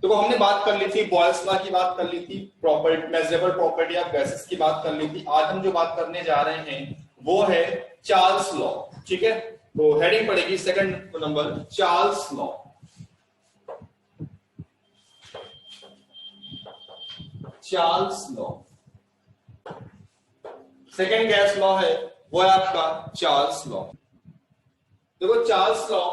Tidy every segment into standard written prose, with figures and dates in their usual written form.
तो हमने बात कर ली थी बॉयल्स लॉ की, बात कर ली थी property measurable property of gases की बात कर ली थी। आज हम जो बात करने जा रहे हैं वो है चार्ल्स लॉ। ठीक है, तो हेडिंग पड़ेगी second number, Charles law. Charles law, second gas law है वो है आपका चार्ल्स लॉ। देखो Charles law,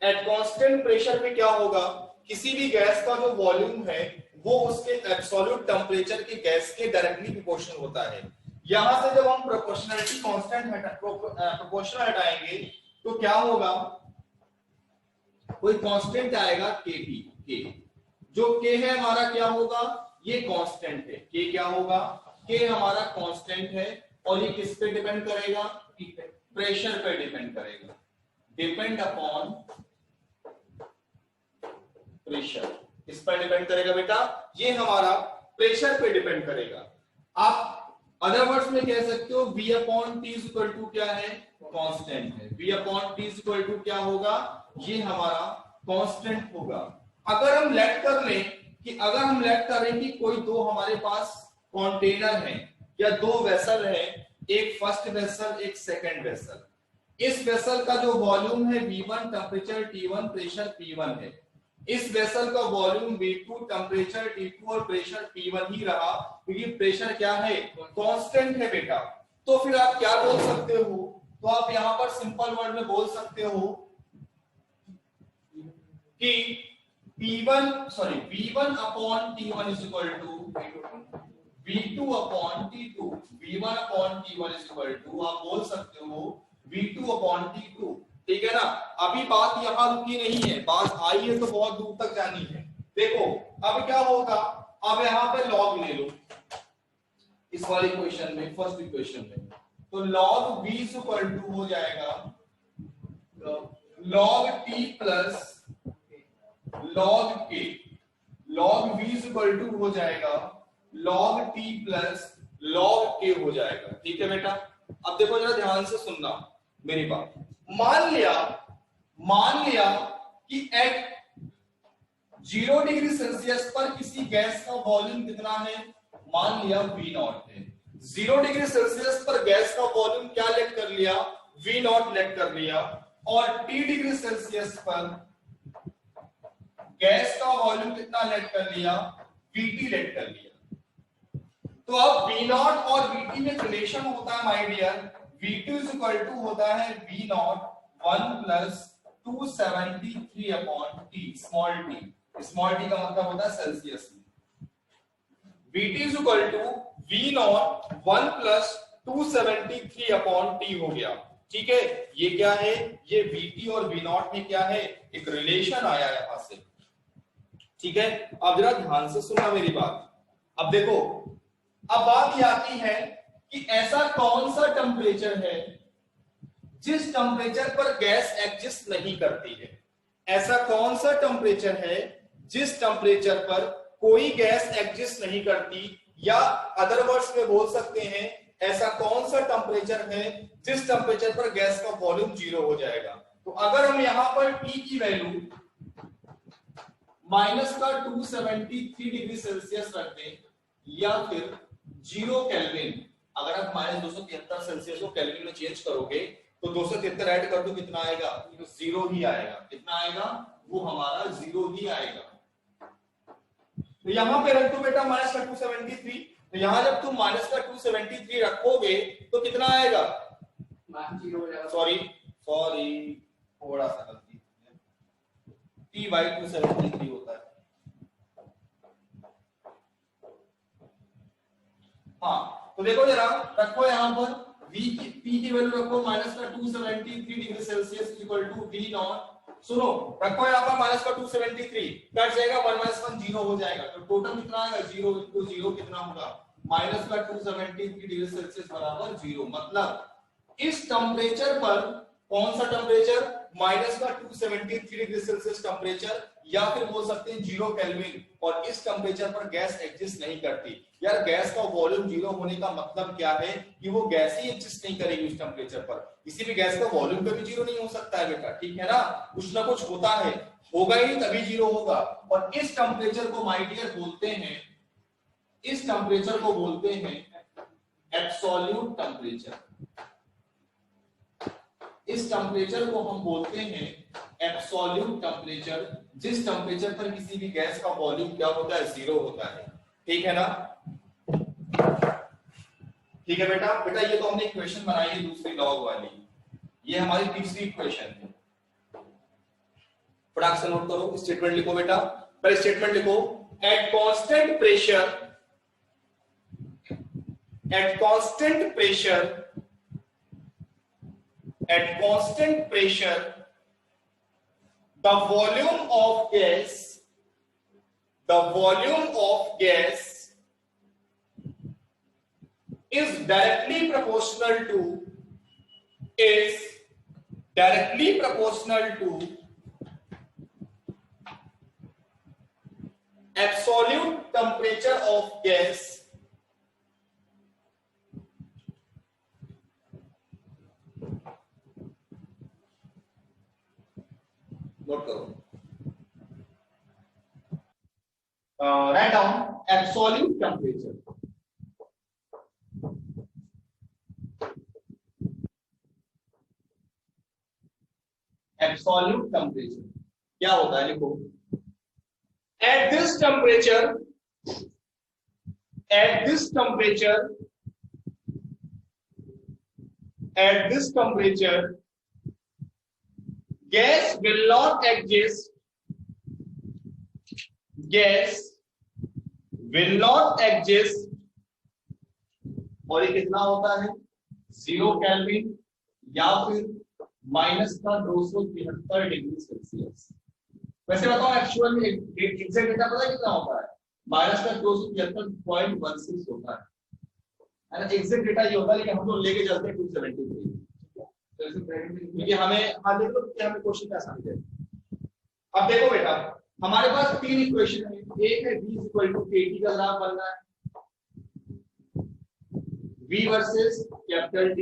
at constant pressure पे क्या होगा, किसी भी गैस का जो वॉल्यूम है वो उसके एब्सोल्यूट टेम्परेचर की गैस के डायरेक्टली प्रोपोर्शनल होता है। यहां से जब हम प्रोपोर्शनलिटी कांस्टेंट प्रोपोर्शनल हटाएंगे तो क्या होगा, कोई कांस्टेंट आएगा केपी, के जो के है हमारा क्या होगा, ये कांस्टेंट है, के क्या होगा, के हमारा कांस्टेंट है और ये किस पे डिपेंड करेगा, प्रेशर पे डिपेंड करेगा, डिपेंड अपॉन प्रेशर। किस पर डिपेंड करेगा बेटा, ये हमारा प्रेशर पे डिपेंड करेगा। आप अदर वर्ड्स में कह सकते हो V upon t is equal to क्या है, कांस्टेंट है। V upon t is equal to क्या होगा, ये हमारा कांस्टेंट होगा। अगर हम लेट कर लें कि अगर हम लेट करें कि कोई दो हमारे पास कंटेनर है या दो वेसल है, एक फर्स्ट वेसल एक सेकंड वेसल, इस वेसल का जो वॉल्यूम है V1, temperature T1, pressure P1 है, इस वेसल का वॉल्यूम V2, टेम्परेचर T2 और प्रेशर P1 ही रहा, क्योंकि प्रेशर क्या है, कांस्टेंट है बेटा। तो फिर आप क्या बोल सकते हो, तो आप यहां पर सिंपल वर्ड में बोल सकते हो कि V1 upon T1 is equal to V2 upon T2, V1 upon T1 is equal to आप बोल सकते हो V2 अपॉन T2। ठीक है ना, अभी बात यहां रुकी नहीं है, बात आई है तो बहुत दूर तक जानी है। देखो अब क्या होगा, अब यहां पे लॉग ले लो इस वाले इक्वेशन में, फर्स्ट इक्वेशन में, तो लॉग v इक्वल टू हो जाएगा log t plus log k, log v equal to हो जाएगा log t plus log k हो जाएगा। ठीक है बेटा, अब देखो जरा ध्यान से सुनना मेरी बात। मान लिया कि एट 0 डिग्री सेल्सियस पर किसी गैस का वॉल्यूम कितना है, मान लिया V0 है। 0 डिग्री सेल्सियस पर गैस का वॉल्यूम क्या लेट कर लिया, V0 लेट कर लिया, और T डिग्री सेल्सियस पर गैस का वॉल्यूम कितना लेट कर लिया, VT लेट कर लिया। तो अब V0 और VT में रिलेशन होता है my dear, V2 is equal to होता है V0 1 plus 273 upon T, small t, small t का मतलब होता है सेल्सियस में। VT is equal to V0 1 plus 273 upon T हो गया। ठीक है, ये क्या है, ये VT और V0 में क्या है, एक रिलेशन आया यहां से। ठीक है, अब जरा ध्यान से सुनना मेरी बात। अब देखो, अब बात ये आती है कि ऐसा कौन सा टेम्परेचर है जिस टेम्परेचर पर गैस एग्जिस्ट नहीं करती है। ऐसा कौन सा टेम्परेचर है जिस टेम्परेचर पर कोई गैस एग्जिस्ट नहीं करती, या अदर वर्ड्स में बोल सकते हैं ऐसा कौन सा टेम्परेचर है जिस टेम्परेचर पर गैस का वॉल्यूम 0 हो जाएगा। तो अगर हम यहां पर T की वैल्यू माइनस का 273 डिग्री सेल्सियस रख दें, या फिर 0 केल्विन, अगर आप माइनस 273 सेल्सियस को केल्विन में चेंज करोगे तो 273 ऐड कर दो, कितना आएगा, 0 ही आएगा। कितना आएगा, वो हमारा 0 ही आएगा। तो यहां पे रख दो बेटा माइनस का 273, तो यहां जब तुम माइनस का 273 रखोगे तो कितना आएगा, 0 हो जाएगा। सॉरी थोड़ा सा गलती, T बाई 273 होता है। हाँ, तो देखो जरा, रखो यहां पर P की वैल्यू रखो माइनस का 273 degree Celsius equal to V0। सुनो, रखो यहां पर माइनस का 273, कट जाएगा 1 माइनस 1 0 हो जाएगा, तो टोटल कितना आएगा, 0 into 0 कितना होगा, माइनस का 273 डिग्री सेल्सियस बराबर 0। मतलब इस टेम्परेचर पर, कौन सा टेम्परेचर, माइनस का 273 डिग्री सेल्सियस टेम्परेचर, या फिर बोल सकते हैं 0 केल्विन, और इस टेम्परेचर पर गैस एग्जिस्ट नहीं करती। यार गैस का वॉल्यूम 0 होने का मतलब क्या है कि वो गैस ही एग्जिस्ट नहीं करेगी उस टेम्परेचर पर। किसी भी गैस का वॉल्यूम कभी 0 नहीं हो सकता है बेटा, ठीक है ना, कुछ ना कुछ होता है, होगा ही तभी 0 होगा। और इस टेम्परेचर को माय डियर बोलते हैं, इस टेम्परेचर को बोलते हैं एब्सोल्यूट टेम्परेचर। इस टेम्परेचर को हम बोलते हैं एब्सोल्यूट टेम्परेचर, जिस टेम्परेचर पर किसी भी गैस का वॉल्यूम क्या होता है, 0 होता है, ठीक है ना। ठीक है बेटा, बेटा ये तो हमने इक्वेशन बनाई है दूसरी लॉग वाली, ये हमारी तीसरी इक्वेशन है। फटाक से नोट करो, स्टेटमेंट लिखो बेटा। पहले स्टेटमेंट लिखो, at constant pressure, at constant pressure, at constant pressure the volume of gas, the volume of gas is directly proportional to, is directly proportional to absolute temperature of gas note करो, write down absolute temperature, absolute temperature क्या होता है, लिखो, at this temperature, at this temperature, at this temperature gas will not exist, gas will not exist, और ये कितना होता है 0 केल्विन या फिर -273 डिग्री सेल्सियस। वैसे बताओ एक्चुअल में एग्जैक्ट डेटा पता है कितना होता है, -273.16 होता है ना, एग्जैक्ट डेटा ये होता है, लेकिन हम लोग लेके चलते हैं 273, क्योंकि हमें, हाँ देखो कि हमें क्वेश्चन का आसानी है। अब देखो बेटा, हमारे पास तीन इक्वेशन है, एक है v = kT का ग्राफ बन रहा है, v वर्सेस कैपिटल T।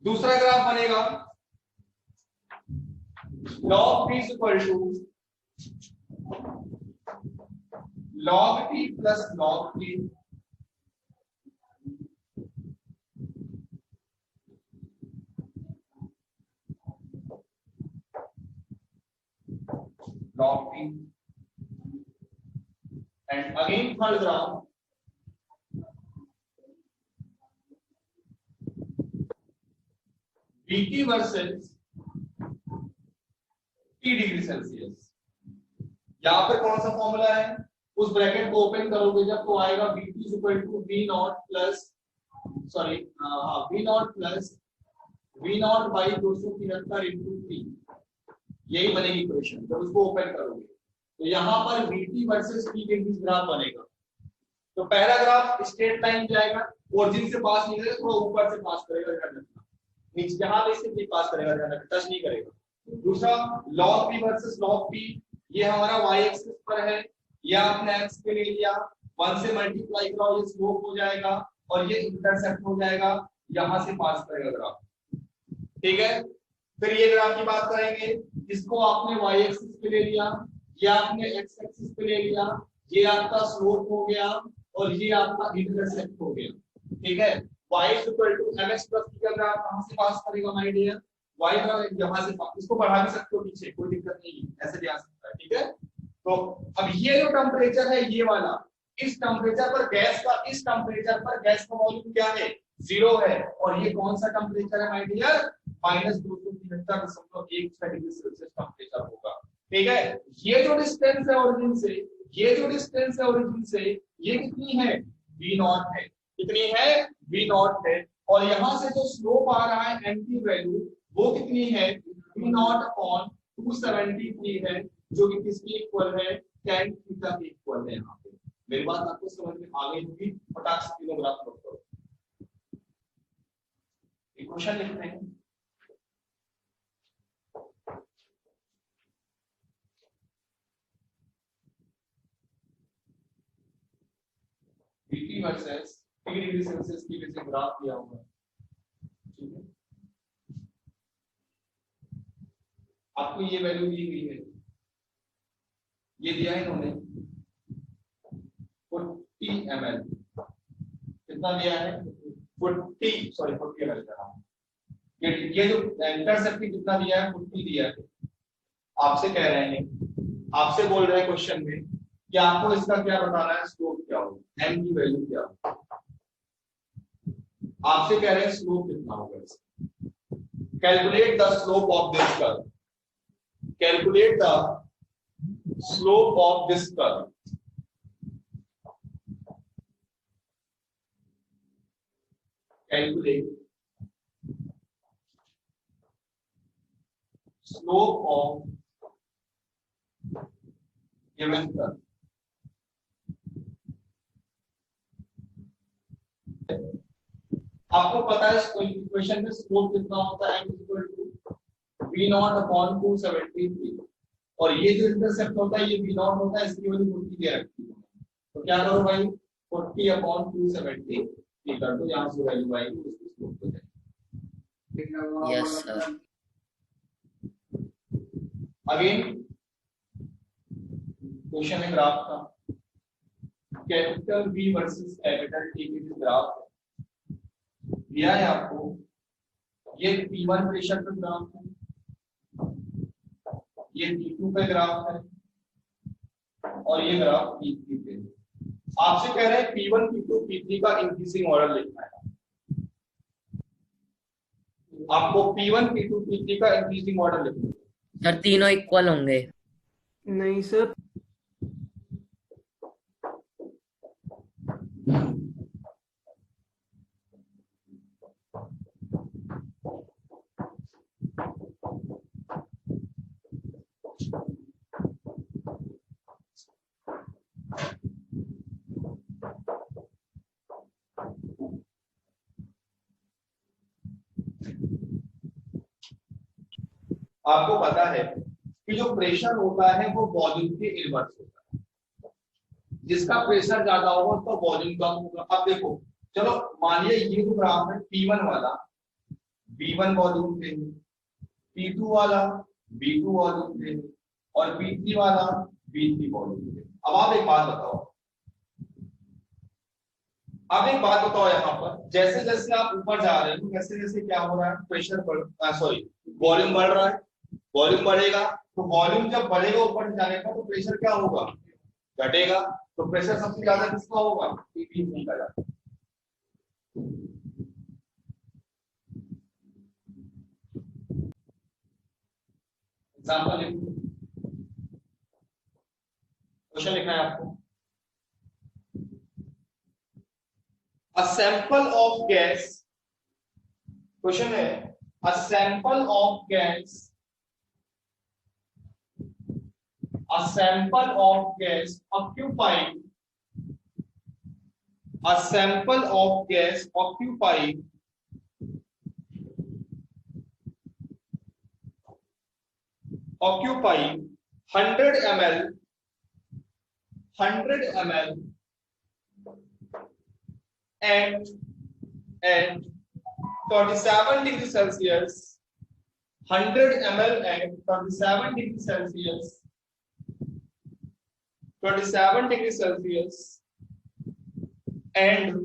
दूसरा ग्राफ बनेगा log p = log t plus log p, log t, and again third graph Vt versus T degree Celsius. यहां पर कौन सा फॉर्मूला है, उस ब्रैकेट को ओपन करोगे जब तो आएगा Vt = V0 plus V0 by 273 into T, यही बनेगी इक्वेशन। जब उसको ओपन करोगे तो यहाँ पर Vt वर्सेस T के बीच ग्राफ बनेगा। तो पहला ग्राफ स्ट्रेट लाइन जाएगा, ओरिजिन से पास नहीं करेगा, थोड़ा ऊपर से पास करेगा, ध्यान रखना, नीचे जहां पे इससे पास करेगा, ध्यान रखना, टच नहीं करेगा। दूसरा log p versus log p, ये हमारा y एक्सिस पर है, ये आपने x के लिए लिया, 1 से मल्टीप्लाई करो, ये स्लोप हो जाएगा और ये इंटरसेप्ट हो जाएगा, यहां से पास करेगा ग्राफ, ठीक है। फिर ये ग्राफ की बात करेंगे, इसको आपने y एक्सिस पे ले लिया, ये आपने x एक्सिस पे ले लिया, ये आपका स्लोप हो गया और ये आपका इंटरसेप्ट हो गया, ठीक है। y = mx + t का ग्राफ कहां से पास करेगा माय डियर, y यहां से, इसको बढ़ा भी सकते हो पीछे, कोई दिक्कत नहीं है, ऐसे भी आ सकता है, ठीक है। तो अब ये जो टेम्परेचर है ये वाला, इस टेम्परेचर पर गैस का, इस टेम्परेचर पर गैस का वॉल्यूम क्या है, 0 है, और ये कौन सा टेम्परेचर है my dear, -273.16 degree Celsius temperature होगा, ठीक है। ये जो डिस्टेंस है ओरिजिन से, ये जो डिस्टेंस है ओरिजिन से, ये कितनी है, v0 है, कितनी है, v0 है, और यहां से जो स्लोप आ रहा है एंटी वैल्यू, वो कितनी है, v0/273 है, जो कि किसकी इक्वल है, tan थीटा के इक्वल है। यहाँ पे मेरी बात आपको समझ में आ गई होगी, फटाक से तीनों ग्राफ नोट करो। इक्वेशन लिखते हैं, VT versus T degree Celsius की वजह से ग्राफ दिया हुआ है, ठीक है। आपको ये वैल्यू दी गई है, ये दिया है इन्होंने 40 ml, कितना दिया है 40 ml का, ये जो इंटरसेप्ट कितना दिया है 40 दिया है। आपसे कह रहे हैं, आपसे बोल रहे हैं क्वेश्चन में कि आपको इसका क्या बताना है, स्लोप क्या होगा, m की वैल्यू क्या होगा। आपसे कह रहे हैं स्लोप कितना होगा इसका। Calculate the slope of this curve, calculate the slope of this curve. Calculate slope of given curve. आपको पता है इक्वेशन में स्लोप कितना होता है, v0 अपॉन 273, और ये जो इंटरसेप्ट होता है ये v0 होता है, इसकी वैल्यू 40 दे रखी है। तो क्या करो भाई 40 अपॉन 273 कर दो, यहाँ से वैल्यू आएगी उसकी स्लोप हो जाएगी। Yes sir. अगेन क्वेश्चन है ग्राफ का, capital V versus capital T की ग्राफ दिया है आपको। ये P1 प्रेशर पे ग्राफ है, ये P2 पे ग्राफ है, और ये ग्राफ P3 पे। आपसे कह रहे हैं P1 P2 P3 का इंक्रीजिंग ऑर्डर लिखना है। आपको P1 P2 P3 का इंक्रीजिंग ऑर्डर लिखना है। सर तीनों इक्वल होंगे? नहीं सर, आपको पता है कि जो प्रेशर होता है वो वॉल्यूम के इनवर्स होता है, जिसका प्रेशर ज्यादा होगा तो वॉल्यूम कम होगा। अब देखो चलो मानिए ये जो ग्राफ है P1 वाला V1 वॉल्यूम पे है, P2 वाला V2 वॉल्यूम पे है, और P3 वाला V3 वॉल्यूम पे। अब आप एक बात बताओ, यहाँ पर जैसे जैसे आप ऊपर जा रहे हो वैसे जैसे क्या हो रहा है, प्रेशर वॉल्यूम बढ़ रहा है। वॉल्यूम बढ़ेगा तो वॉल्यूम जब बढ़ेगा ऊपर जाने का तो प्रेशर क्या होगा, घटेगा। तो प्रेशर सबसे ज्यादा किसका होगा, P3 का ज्यादा। एग्जांपल क्वेश्चन लिखना है आपको। A sample of gas, question है a sample of gas, a sample of gas occupying, a sample of gas occupying 100 ml and 27 degrees Celsius, 100 ml and 27 degrees Celsius, 27 degrees Celsius and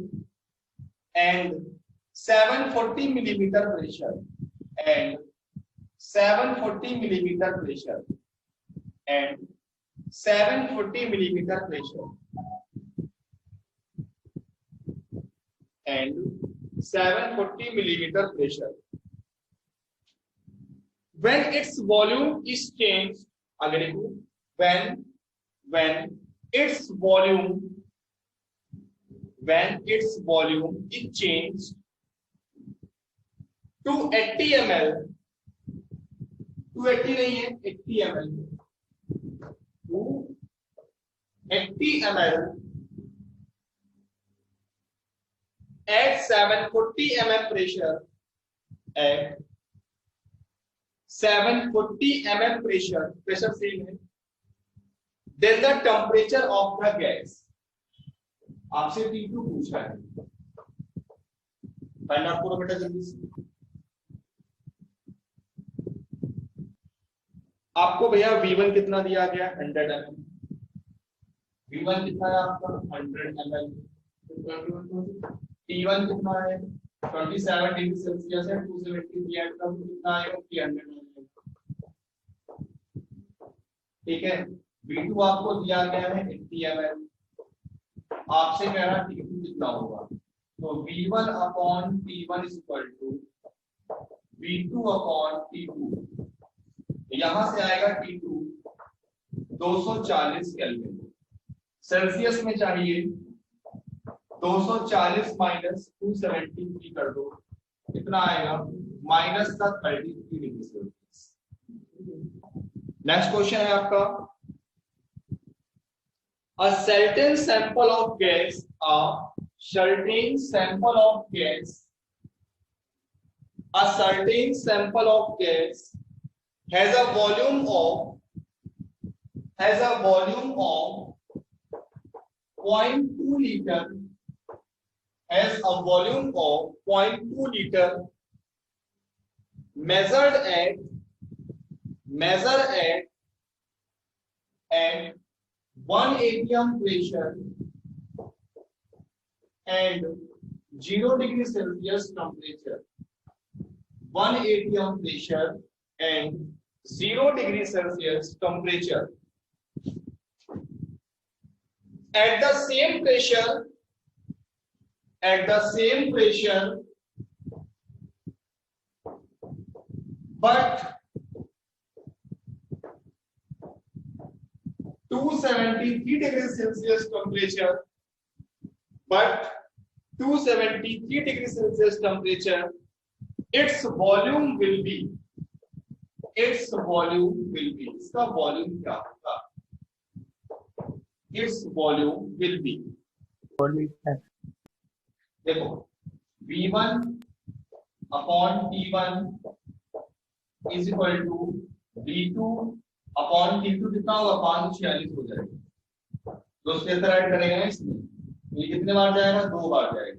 740 millimeter pressure, and 740 millimeter pressure, and 740 millimeter pressure, and 740 millimeter pressure. When its volume is changed, when its volume is changed to 80 ml, 280 नहीं है, 80 ml, to 80 ml at 740 mm pressure, at 740 mm pressure same है, then the temperature of the gas, आपसे T2 पूछ रहा है, find out करो बेटा जल्दी से। आपको भैया V1 कितना दिया गया 100 ml, V1 कितना है आपका 100 ml, T1 कितना है 27 डिग्री सेल्सियस है, 270 ऐड कर तो कितना आएगा 300 ml, ठीक है। V2 आपको दिया गया है 80 ml, आपसे कह रहा है T2 कितना होगा, तो V1 upon T1 is equal to V2 upon T2, यहां से आएगा T2 240 केल्विन, सेल्सियस में चाहिए 240 माइनस 273 कर दो, कितना आएगा माइनस का 33 डिग्री सेल्सियस। नेक्स्ट क्वेश्चन है आपका, a certain sample of gas, a certain sample of gas, a certain sample of gas has a volume of 0.2 liter, has a volume of 0.2 liter, measured at 1 atm pressure and 0 degree Celsius temperature, 1 atm pressure and 0 degree Celsius temperature. At the same pressure, but 273 degrees Celsius temperature, its volume will be, इसका volume क्या होगा, its volume will be, देखो V1 upon T1 is equal to V2 upon T2, कितना होगा 546 हो जाएगा, 273 add करेंगे इसमें, ये कितने बार जाएगा 2 बार जाएगा,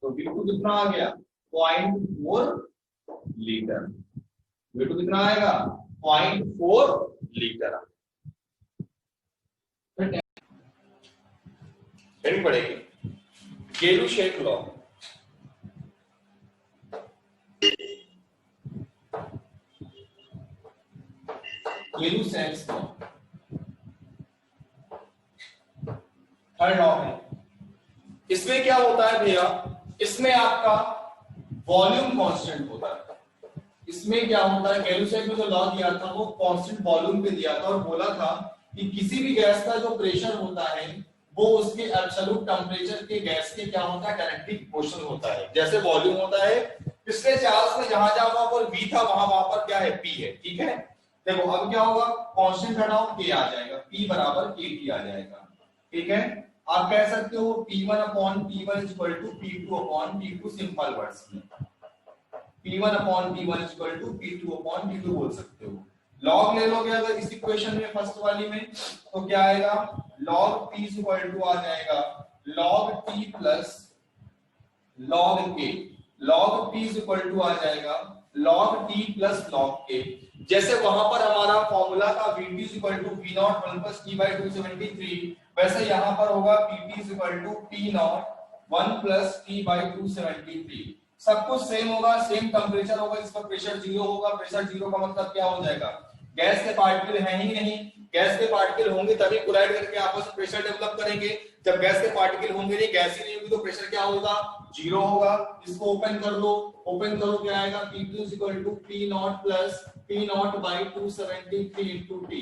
तो V2 कितना आ गया 0.4 लीटर, V2 कितना आएगा 0.4 लीटर। हेडिंग पड़ेगी गेलू-शेक लॉ, गेलू-शेक लॉ थर्ड लॉ है। इसमें क्या होता है भैया, इसमें आपका वॉल्यूम कांस्टेंट होता है, इसमें क्या होता है गेलू-शेक में जो लॉ दिया था वो कांस्टेंट वॉल्यूम पे दिया था और बोला था कि किसी भी गैस का जो प्रेशर होता है वो उसके एब्सोल्यूट टेम्परेचर के गैस के क्या होता है डायरेक्टली प्रोपोर्शनल होता है, जैसे वॉल्यूम होता है पिछले चार्ज में जहां जहां वहां पर V था वहां पर क्या है P है, ठीक है। देखो अब क्या होगा कांस्टेंट हटाओ K आ जाएगा, P बराबर KT आ जाएगा, ठीक है। आप कह सकते हो P1 upon T1 is equal to P2 upon T2, simple words में P1 upon T1 is equal to P2 upon T2 बोल सकते हो। लॉग ले लोगे अगर इस इक्वेशन में फर्स्ट वाली में तो क्या आएगा log P is equal to आ जाएगा log T plus log K, log P is equal to आ जाएगा log T plus log K। जैसे वहां पर हमारा फॉर्मूला था Vt is equal to V0 1 plus T by 273, वैसे यहां पर होगा Pt is equal to P0 1 plus T by 273, सब कुछ सेम होगा, सेम टेम्परेचर होगा, इसका प्रेशर 0 होगा। प्रेशर 0 का मतलब क्या हो जाएगा, गैस के पार्टिकल है ही नहीं, गैस के पार्टिकल होंगे तभी कोलाइड करके आपस में प्रेशर डेवलप करेंगे, जब गैस के पार्टिकल होंगे नहीं, गैस ही नहीं होगी तो प्रेशर क्या होगा 0 होगा। इसको ओपन कर लो, ओपन करो क्या आएगा P2 is equal to P0 plus P0 by 273 into T,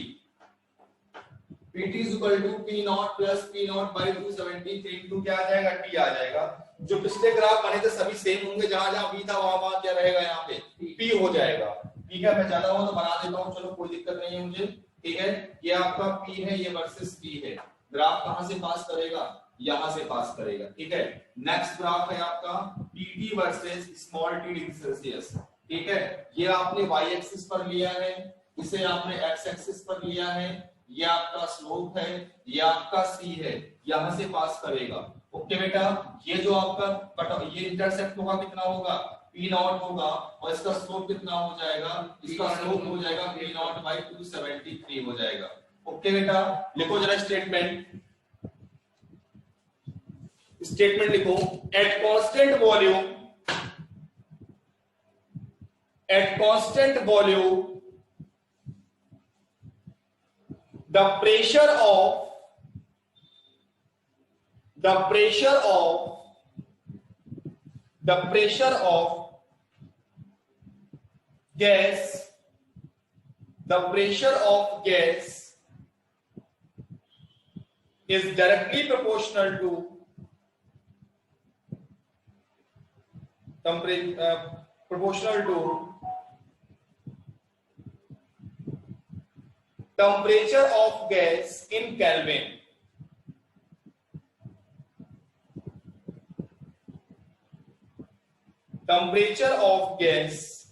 Pt is equal to P0 plus P0 by 273 into क्या आ जाएगा T आ जाएगा। जो पिछले ग्राफ बने थे सभी सेम होंगे, जहां जहां V था वहां क्या रहेगा, यहाँ पे P हो जाएगा, ठीक है। मैं चाहता हूं तो बना देता हूं, चलो कोई दिक्कत नहीं है मुझे, ठीक है। ये आपका P है, ये वर्सेस T है, ग्राफ कहां से पास करेगा, यहां से पास करेगा, ठीक है। नेक्स्ट ग्राफ है आपका Pt versus small t degree Celsius, ठीक है। ये आपने y एक्सिस पर लिया है, इसे आपने x एक्सिस पर लिया है, ये आपका स्लोप है, ये आपका C है, यहां से पास करेगा। ओके बेटा, ये जो आपका कट ये इंटरसेप्ट होगा कितना होगा, P नॉट होगा, और इसका स्लोप कितना हो जाएगा, इसका स्लोप हो जाएगा P नॉट बाई 273 हो जाएगा। ओके बेटा, लिखो जरा स्टेटमेंट, स्टेटमेंट लिखो, at constant volume, at constant volume the pressure of gas, the pressure of gas is directly proportional to temperature of gas in Kelvin. Temperature of gas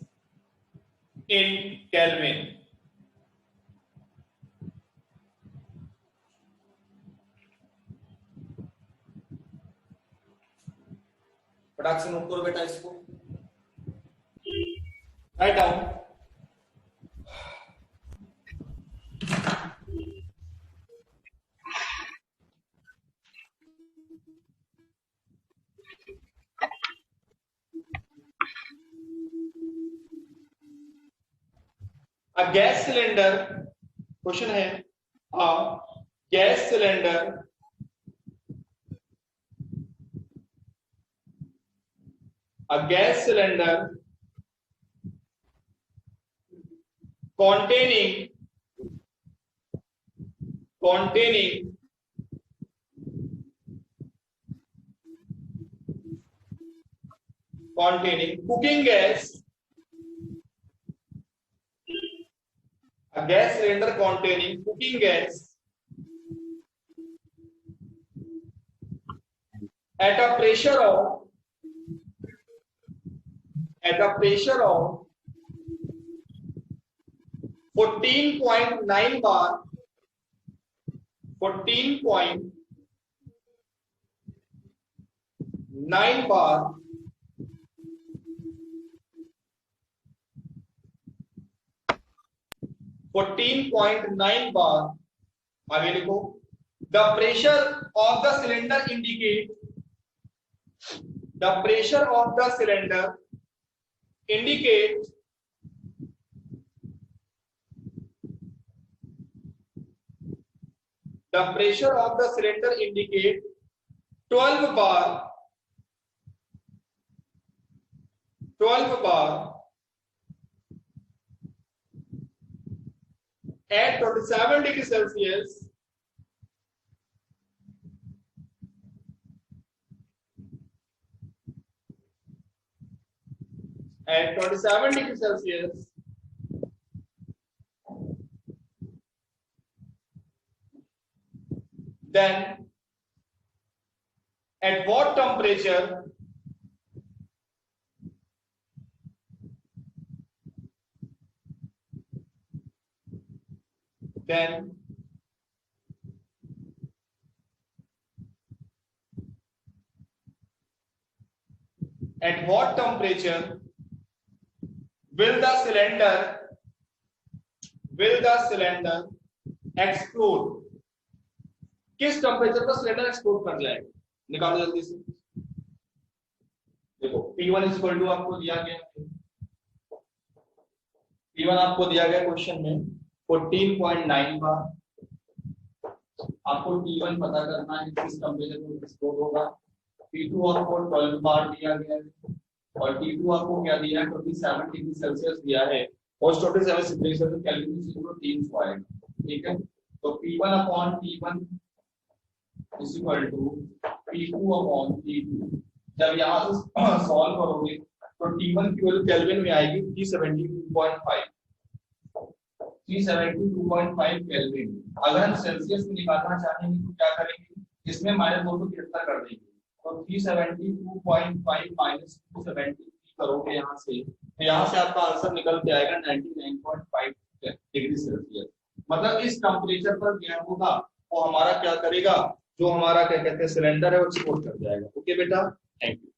in Kelvin. फटाक से note करो बेटा इसको, write down. A gas cylinder, question है, a gas cylinder containing cooking gas, a gas cylinder containing cooking gas at a pressure of 14.9 bar, 14.9 bar आगे लिखो, the pressure of the cylinder indicate the pressure of the cylinder indicate the pressure of the cylinder indicate 12 bar at 27 degrees Celsius at 27 degrees Celsius then at what temperature then at what temperature will the cylinder explode, किस temperature पर cylinder explode कर जाएगा, निकालो जल्दी से। देखो P1 equal to आपको दिया गया, P1 आपको दिया गया क्वेश्चन में 14.9 बार, आपको T1 पता करना है किस टेम्परेचर पर एक्सप्लोड होगा, T2 आपको 12 बार दिया गया है और T2 आपको क्या दिया है 27 डिग्री सेल्सियस दिया है और 27 डिग्री सेल्सियस केल्विन में 300 आएगा, ठीक है। तो P1 upon T1 is equal to P2 upon T2। जब यहाँ से सॉल्व करोगे तो T1 की वैल्यू केल्विन में आएगी 372.5 केल्विन। अगर हम सेल्सियस में निकालना चाहेंगे तो क्या करेंगे, इसमें -273 कर देंगे, तो 372.5 माइनस 273 करोगे यहाँ से, तो यहाँ से आपका आंसर निकल के आएगा 99.5 डिग्री सेल्सियस। मतलब इस टेम्परेचर पर क्या होगा, वो हमारा क्या करेगा, जो हमारा क्या कहते हैं सिलेंडर है वो एक्सपोर्ट कर जाएगा। ओके बेटा, थैंक यू।